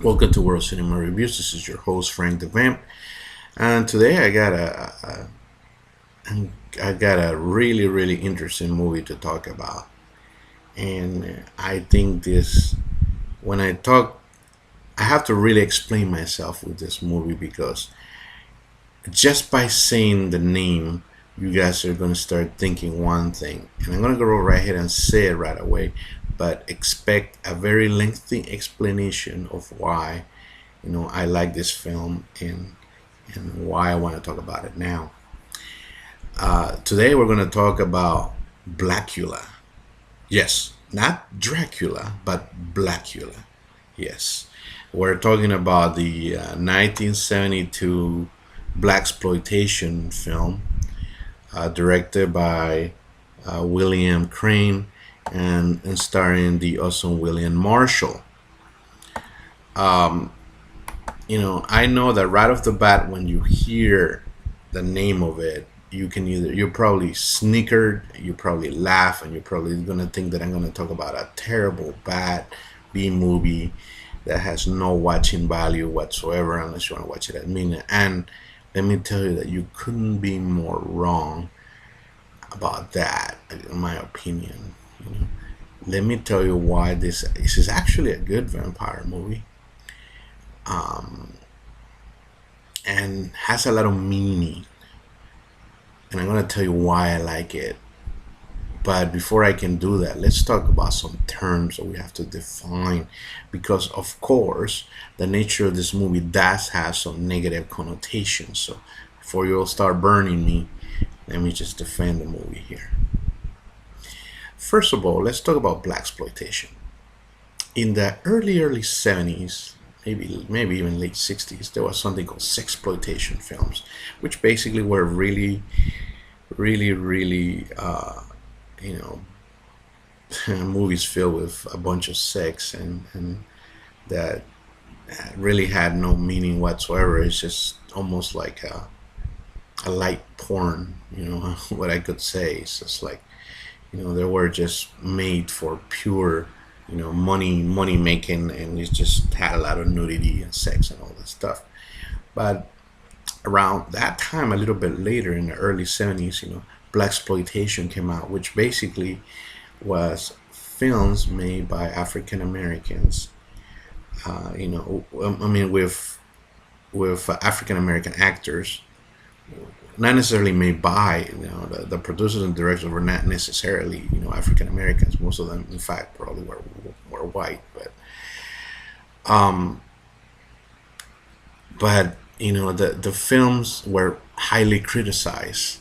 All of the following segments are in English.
Welcome to World Cinema Reviews. This is your host Frank DeVamp, and today I got a really interesting movie to talk about. And I think this when I talk, I have to really explain myself with this movie because just by saying the name, you guys are going to start thinking one thing, and I'm going to go right ahead and say it right away. But expect a very lengthy explanation of why I like this film and why I want to talk about it now. Today we're going to talk about Blacula. Yes, not Dracula, but Blacula. Yes, we're talking about the 1972 Blaxploitation film, directed by William Crane and starring the awesome William Marshall. Um, I know that right off the bat when you hear the name of it, you're probably snickered, you probably laugh, and you're probably gonna think that I'm gonna talk about a terrible, bad B movie that has no watching value whatsoever unless you want to watch it at midnight. And let me tell you that you couldn't be more wrong about that, in my opinion. You know, let me tell you why this is actually a good vampire movie. Um, and has a lot of meaning. And I'm going to tell you why I like it. But before I can do that, let's talk about some terms that we have to define. Because, of course, the nature of this movie does have some negative connotations. So before you all start burning me, let me just defend the movie here. First of all, let's talk about Blaxploitation. In the early 70s, maybe even late 60s, there was something called sexploitation films, which basically were really you know movies filled with a bunch of sex and that really had no meaning whatsoever. It's just almost like a light porn, what I could say. It's just like, they were just made for pure, money making, and it just had a lot of nudity and sex and all that stuff. But around that time, a little bit later in the early 70s, Blaxploitation came out, which basically was films made by African Americans. I mean, with African American actors, not necessarily made by, the producers and directors were not necessarily, African Americans. Most of them, in fact, probably were white, um, but the films were highly criticized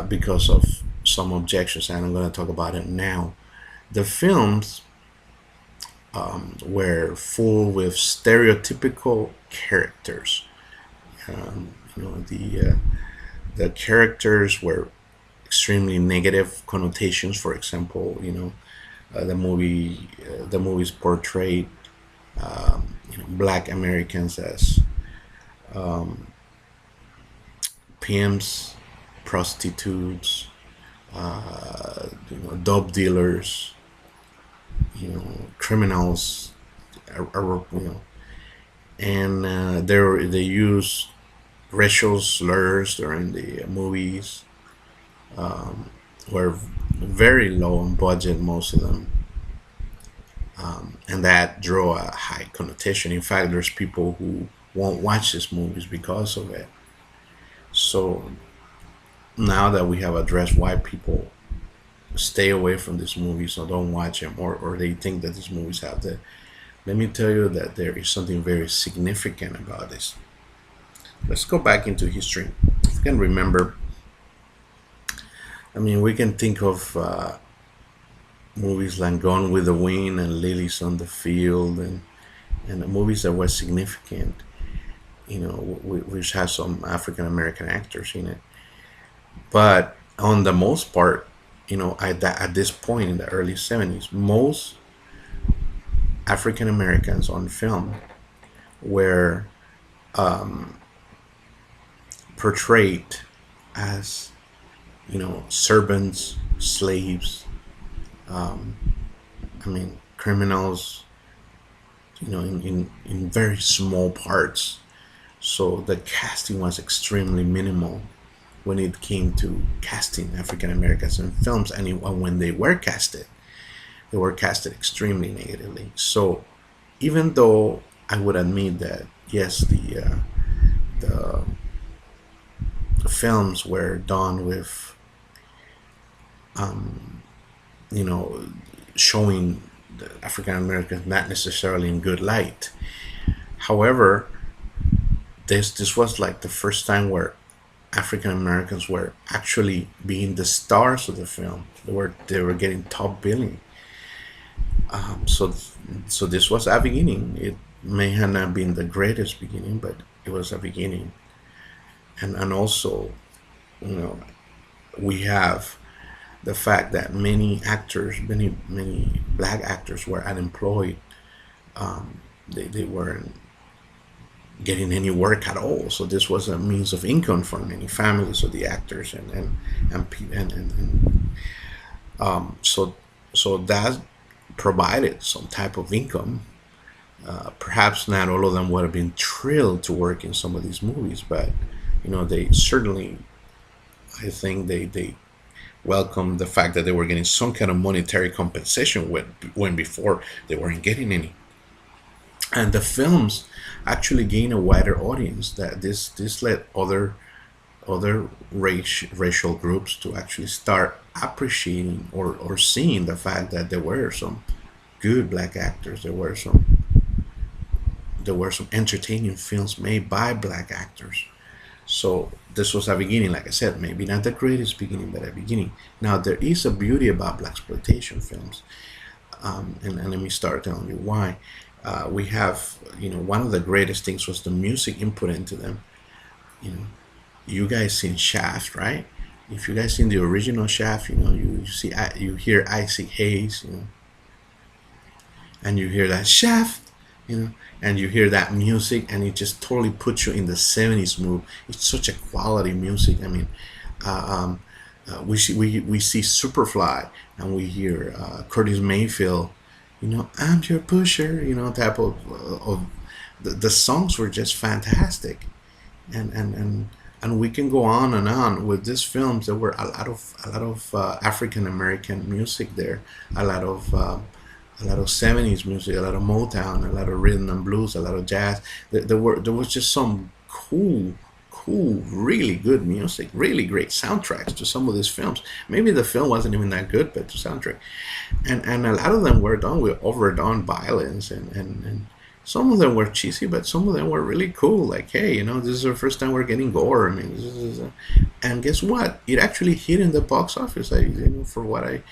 because of some objections, and I'm going to talk about it now. The films were full with stereotypical characters. The characters were extremely negative connotations. For example, the movies portrayed black Americans as um, pimps, prostitutes, dope dealers, criminals, and they use racial slurs during the movies. Um, were very low on budget, most of them, and that drew a high connotation. In fact, there's people who won't watch these movies because of it. So now that we have addressed why people stay away from these movies or don't watch them, or they think that these movies have that, let me tell you that there is something very significant about this. Let's go back into history. If you can remember, I mean, we can think of movies like Gone with the Wind and Lilies on the Field, and the movies that were significant, which has some African American actors in it. But on the most part, at this point in the early 70s, most African Americans on film were um, portrayed as, servants, slaves, um, I mean, criminals, in very small parts. So the casting was extremely minimal when it came to casting African Americans in films, and when they were casted extremely negatively. So even though I would admit that yes, the, the films were done with you know showing the African Americans not necessarily in good light. However, this was like the first time where African Americans were actually being the stars of the film. They were getting top billing. So this was a beginning. It may have not been the greatest beginning, but it was a beginning. And also, you know, we have the fact that many black actors were unemployed. They weren't getting any work at all. So this was a means of income for many families of the actors and so that provided some type of income. Perhaps not all of them would have been thrilled to work in some of these movies, but they certainly, I think they welcomed the fact that they were getting some kind of monetary compensation when before they weren't getting any. And the films actually gained a wider audience. That this led other racial groups to actually start appreciating or seeing the fact that there were some good black actors. There were some entertaining films made by black actors. So this was a beginning, like I said, maybe not the greatest beginning, but a beginning. Now there is a beauty about blaxploitation films, and let me start telling you why. We have, one of the greatest things was the music input into them. You know, you guys seen Shaft, right? If you guys seen the original Shaft, you hear Icy Haze, and you hear that Shaft, and you hear that music, and it just totally puts you in the '70s mood. It's such a quality music. I mean, we see Superfly, and we hear Curtis Mayfield. I'm your pusher. Type of the songs were just fantastic, and we can go on and on with these films. There were a lot of African American music there, a lot of '70s music, a lot of Motown, a lot of rhythm and blues, a lot of jazz. There was just some cool, really good music, really great soundtracks to some of these films. Maybe the film wasn't even that good, but the soundtrack, and a lot of them were done with overdone violence, and some of them were cheesy, but some of them were really cool. Like, hey, this is our first time we're getting gore. I mean, and guess what? It actually hit in the box office. For what I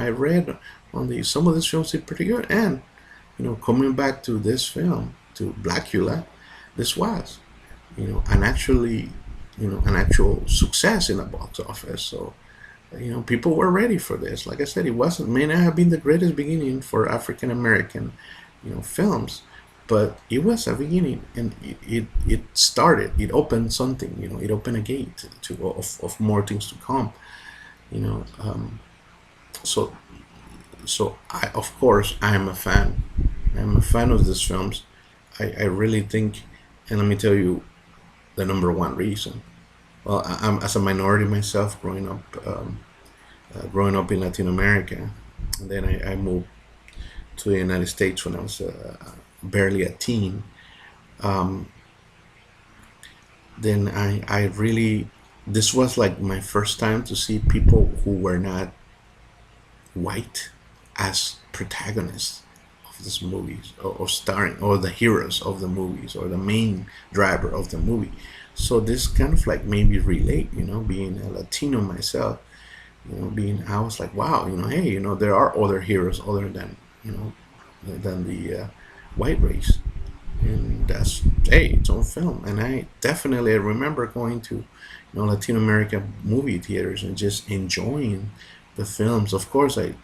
read on some of these films did pretty good. And coming back to this film, to Blacula, this was an actual success in the box office. So people were ready for this. Like I said, it wasn't may not have been the greatest beginning for African American films, but it was a beginning, and it started. It opened something. It opened a gate of more things to come. you know um, so I, of course, I'm a fan of these films. I really think, and let me tell you the number one reason. Well, I'm as a minority myself, growing up in Latin America, and then I moved to the United States when I was barely a teen. Um, then I really, this was like my first time to see people who were not white as protagonists of these movies, or starring, or the heroes of the movies, or the main driver of the movie. So this kind of like made me relate, being a Latino myself, I was like, wow, hey, there are other heroes other than, the white race. And that's, hey, its own film. And I definitely, I remember going to, Latin American movie theaters and just enjoying the films. Of course, I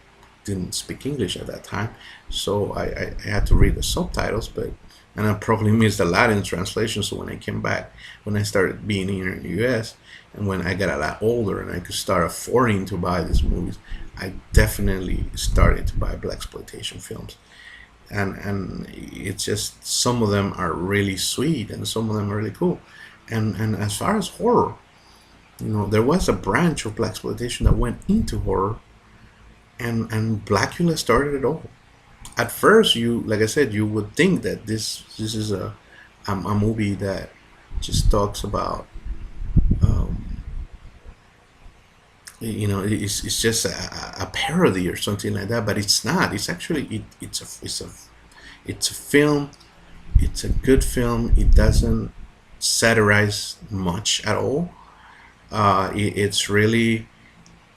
didn't speak English at that time, so I had to read the subtitles, and I probably missed a lot in translation. So when I came back, when I started being here in the U.S., and when I got a lot older and I could start affording to buy these movies, I definitely started to buy blaxploitation films. and it's just some of them are really sweet and some of them are really cool. And as far as horror, there was a branch of Blaxploitation that went into horror, and Blacula started it all. At first, like I said, you would think that this is a movie that just talks about, um, it's just a parody or something like that, but it's not. It's actually it's a film. It's a good film. It doesn't satirize much at all. It's really,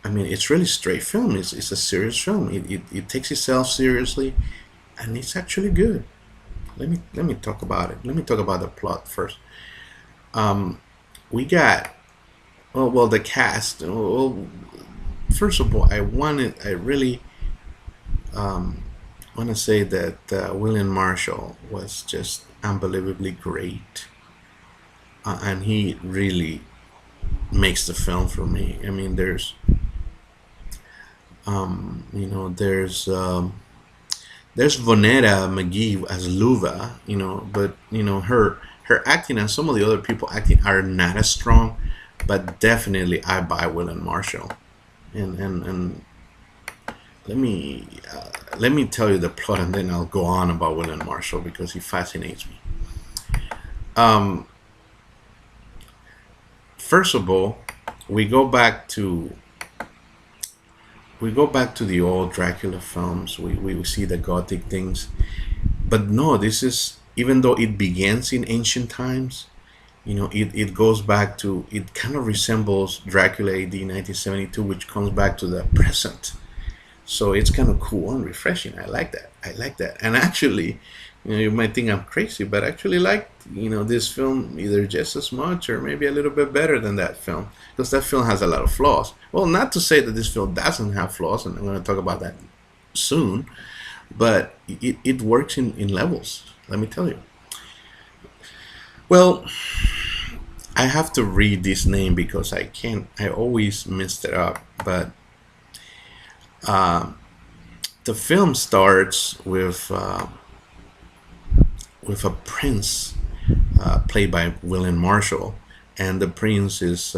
I mean, it's really straight film. It's a serious film. It takes itself seriously, and it's actually good. Let me talk about it. Let me talk about the plot first. Um, we got, well, the cast. Well, first of all, I really um, want to say that William Marshall was just unbelievably great, and he really makes the film for me. I mean, there's Vonetta McGee as Luva, but her acting and some of the other people acting are not as strong, but definitely I buy William Marshall. And let me tell you the plot, and then I'll go on about William Marshall because he fascinates me. Um, First of all, we go back to the old Dracula films. We see the gothic things, but no, this is, even though it begins in ancient times, it goes back to, it kind of resembles Dracula AD 1972, which comes back to the present. So it's kind of cool and refreshing. I like that. I like that. And actually, you might think I'm crazy, but I actually like, this film either just as much or maybe a little bit better than that film, because that film has a lot of flaws. Well, not to say that this film doesn't have flaws, and I'm going to talk about that soon, but it works in levels, let me tell you. Well, I have to read this name because I always messed it up, but uh, the film starts with a prince played by William Marshall, and the prince is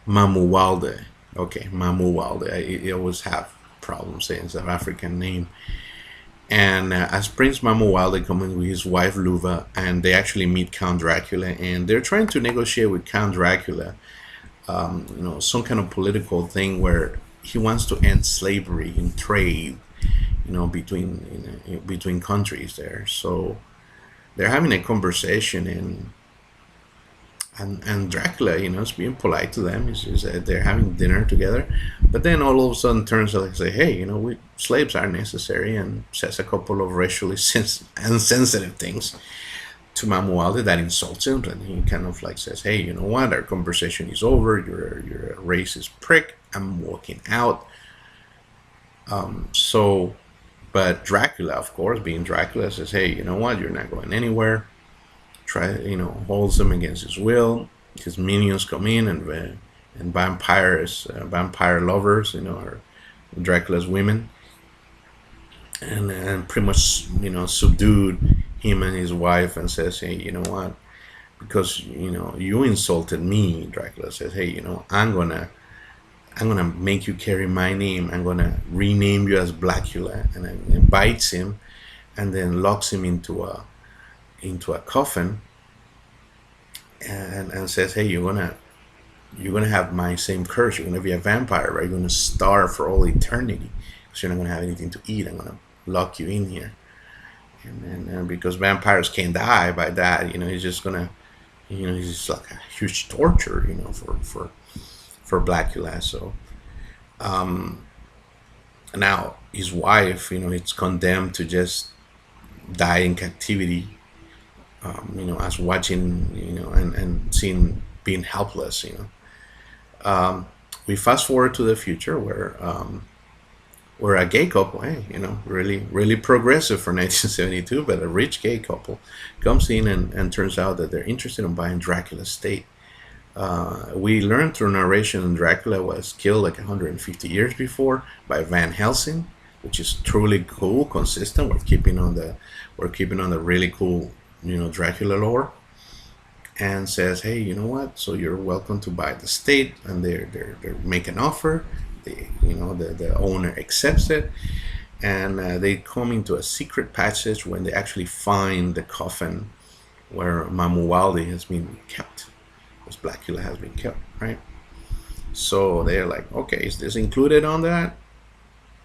Mamuwalde. Okay, Mamuwalde. I always have problems saying South African name. And as Prince Mamuwalde comes with his wife Luva, and they actually meet Count Dracula, and they're trying to negotiate with Count Dracula, some kind of political thing where he wants to end slavery in trade, between countries there. So they're having a conversation, and Dracula, is being polite to them. They're having dinner together, but then all of a sudden turns out and say, "Hey, slaves are necessary," and says a couple of racially insensitive things to Mamualde that insults him, and he kind of like says, "Hey, you know what? Our conversation is over. You're a racist prick. I'm walking out." So, but Dracula, of course, being Dracula, says, "Hey, you know what? You're not going anywhere." Holds him against his will. His minions come in, and vampire lovers, are Dracula's women, and pretty much, subdued him and his wife, and says, "Hey, you know what? Because you insulted me," Dracula says, "Hey, I'm gonna make you carry my name. I'm gonna rename you as Blacula," and then bites him, and then locks him into a coffin, and says, "Hey, you're gonna have my same curse. You're gonna be a vampire, right? You're gonna starve for all eternity because you're not gonna have anything to eat. I'm gonna lock you in here." And because vampires can't die by that, he's just gonna, he's just like a huge torture, for Blacula. So now his wife, it's condemned to just die in captivity, as watching, and seeing, being helpless. We fast forward to the future where a gay couple, hey, really, really progressive for 1972, but a rich gay couple comes in, and turns out that they're interested in buying Dracula's estate. We learned through narration that Dracula was killed like 150 years before by Van Helsing. which is truly cool, consistent. We're keeping on the really cool, Dracula lore, and says, hey, you know what? So you're welcome to buy the state, and they make an offer. The owner accepts it, and they come into a secret passage when they actually find the coffin where Mamuwaldi has been kept, because Blacula has been kept, right? So they're like, okay, is this included on that?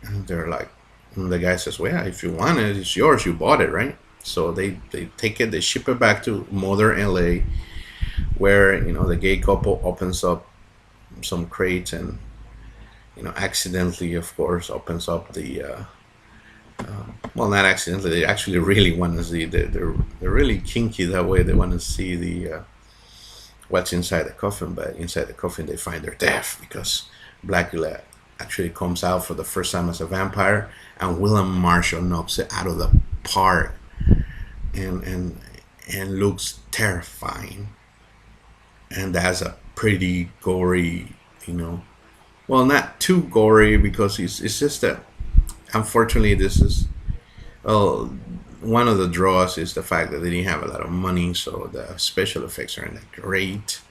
And they're like, and the guy says, well, yeah, if you want it, it's yours. You bought it, right? So they take it, they ship it back to Mother LA, where the gay couple opens up some crates and accidentally, of course, opens up the well, not accidentally, they actually really want to see, they're really kinky that way. They want to see the what's inside the coffin, but inside the coffin they find their death, because Blackula actually comes out for the first time as a vampire, and William Marshall knocks it out of the park, and looks terrifying, and that's a pretty gory, well, not too gory, because it's just that, unfortunately, this is, well, one of the draws is the fact that they didn't have a lot of money, so the special effects aren't that great.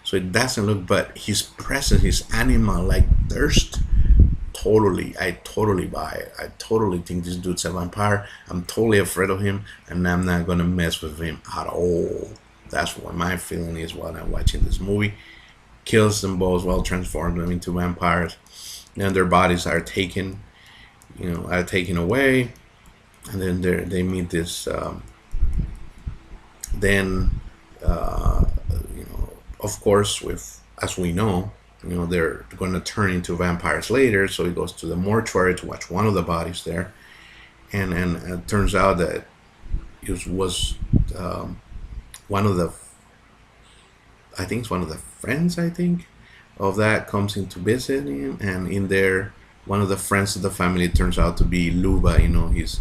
So it doesn't look, but his presence, his animal like thirst, I totally buy it. I totally think this dude's a vampire. I'm totally afraid of him, and I'm not gonna mess with him at all. That's what my feeling is while I'm watching this movie. Kills them both, well, transforms them into vampires, and their bodies are taken, away, and then they meet this. Then, of course, with, as we know, they're going to turn into vampires later. So he goes to the mortuary to watch one of the bodies there, and it turns out that it was one of the, I think it's one of the friends, I think, of that comes in to visit him, and in there, one of the friends of the family turns out to be Luba, his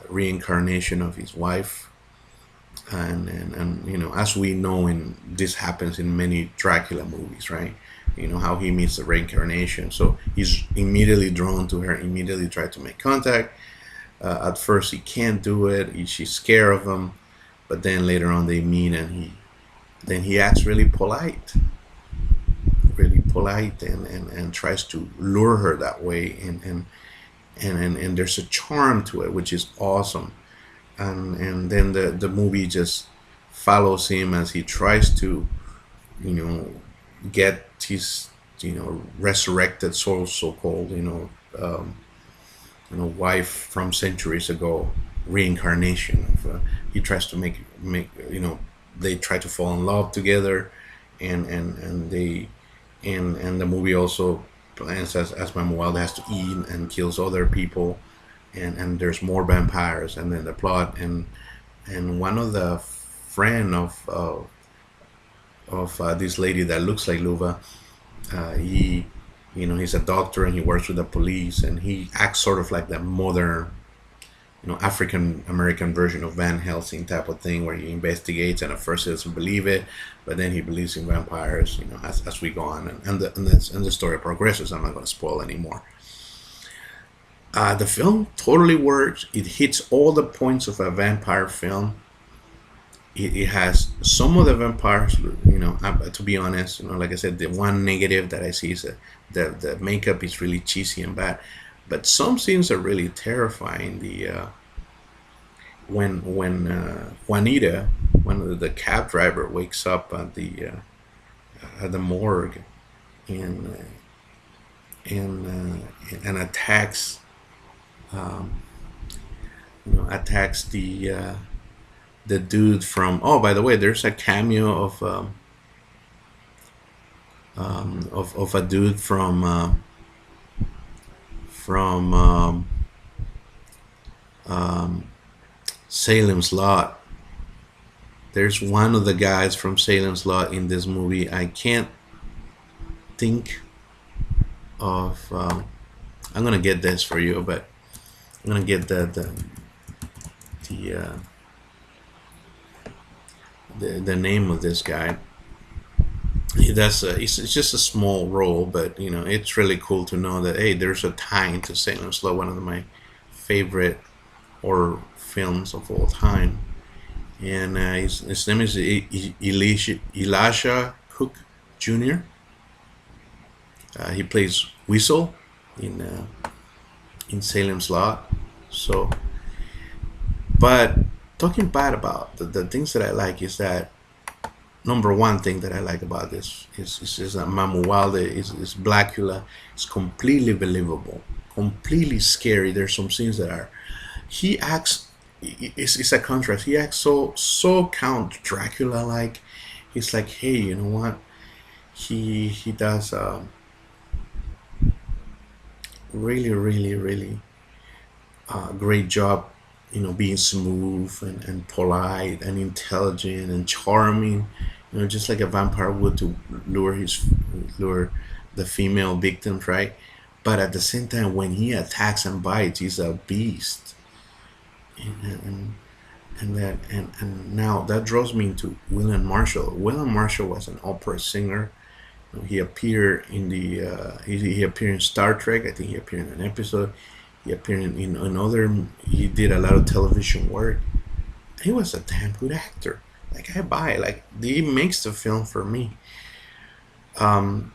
reincarnation of his wife, and as we know, this happens in many Dracula movies, right? How he meets the reincarnation, so he's immediately drawn to her, immediately tried to make contact. At first he can't do it, she's scared of him, but then later on they meet, and he acts really polite, and tries to lure her that way, and there's a charm to it, which is awesome. And then the movie just follows him as he tries to get his resurrected soul, so-called wife from centuries ago, reincarnation of, he tries to make they try to fall in love together, and the movie also plans as Manuel has to eat and kills other people, and there's more vampires, and then the plot, and one of the friend of this lady that looks like Luva, he's a doctor, and he works with the police, and he acts sort of like the modern African American version of Van Helsing type of thing, where he investigates, and at first he doesn't believe it, but then he believes in vampires, as we go on, and the story progresses. I'm not going to spoil anymore. The film totally works. It hits all the points of a vampire film. It has some of the vampires, to be honest, like I said, the one negative that I see is that the makeup is really cheesy and bad. But some scenes are really terrifying. When Juanita, one of the cab driver, wakes up at the morgue, and attacks attacks the dude from. Oh, by the way, there's a cameo of a dude from Salem's Lot. There's one of the guys from Salem's Lot in this movie. I can't think of. I'm gonna get this for you, but I'm gonna get the name of this guy. he does. It's just a small role, but it's really cool to know that hey, there's a tie into Salem Slot, one of my favorite horror films of all time. And his name is Elisha Cook Jr. He plays Weasel in Salem's Lot. So, but talking bad about the things that I like is that number one thing that I like about this is that Mamuwalde is Blacula. It's completely believable, completely scary. There's some scenes that are he acts. It's a contrast. He acts so Count Dracula like. He's like, hey, you know what? He does really great job, being smooth and polite and intelligent and charming, just like a vampire would to lure the female victims, right? But at the same time, when he attacks and bites, he's a beast, and and now that draws me into William Marshall. William Marshall was an opera singer. He appeared in he appeared in Star Trek. I think he appeared in an episode. He appeared in another. He did a lot of television work. He was a damn good actor. Like I buy, like he makes the film for me. Um,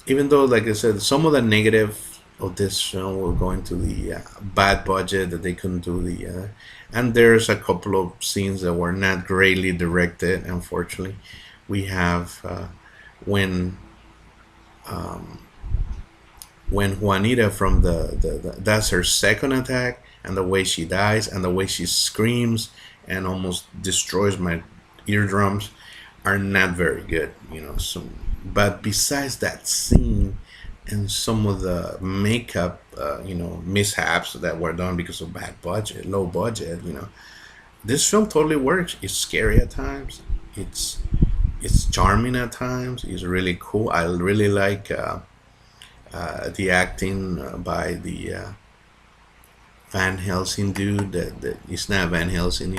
Even though, like I said, some of the negative of this film were going to the bad budget that they couldn't do and there's a couple of scenes that were not greatly directed. Unfortunately, we have when um, when Juanita from that's her second attack, and the way she dies and the way she screams and almost destroys my eardrums are not very good. But besides that scene and some of the makeup, mishaps that were done because of bad budget, low budget, this film totally works. It's scary at times. It's charming at times. It's really cool. I really like the acting by the Van Helsing dude. That it's not Van Helsing.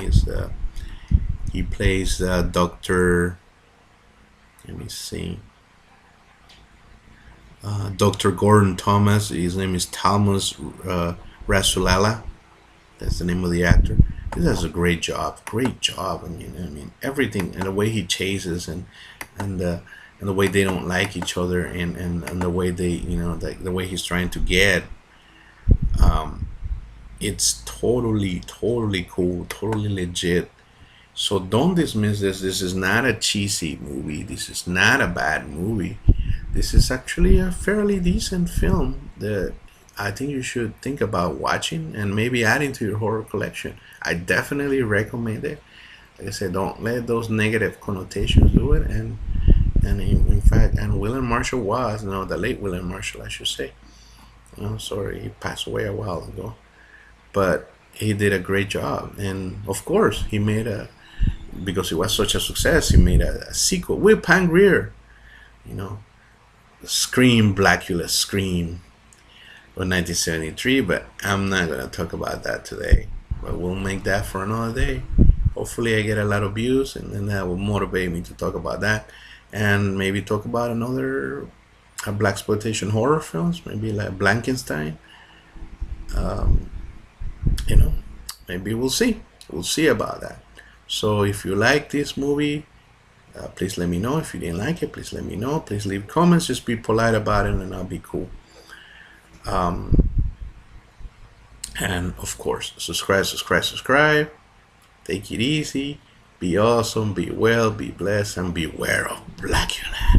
He plays Doctor. Let me see. Dr. Gordon Thomas. His name is Talmus Rasulala. That's the name of the actor. He does a great job. Great job. I mean, everything and the way he chases and and the way they don't like each other and the way they the way he's trying to get. Um, it's totally cool. Totally legit. So don't dismiss this. This is not a cheesy movie. This is not a bad movie. This is actually a fairly decent film that I think you should think about watching and maybe adding to your horror collection. I definitely recommend it. Like I said, don't let those negative connotations do it. And in fact, and William Marshall was, the late William Marshall, I should say. Sorry, he passed away a while ago, but he did a great job. And of course, he made because it was such a success, he made a sequel with Pam Grier. You know, Scream, Blacula, Scream, of 1973. But I'm not gonna talk about that today. But we'll make that for another day. Hopefully, I get a lot of views, and then that will motivate me to talk about that, and maybe talk about another Blaxploitation horror films, maybe like Blankenstein. Um, you know, Maybe we'll see. We'll see about that. So if you like this movie, please let me know. If you didn't like it, please let me know. Please leave comments. Just be polite about it, and I'll be cool. Um, and of course, subscribe. Take it easy. Be awesome. Be well. Be blessed. And beware of Blacula.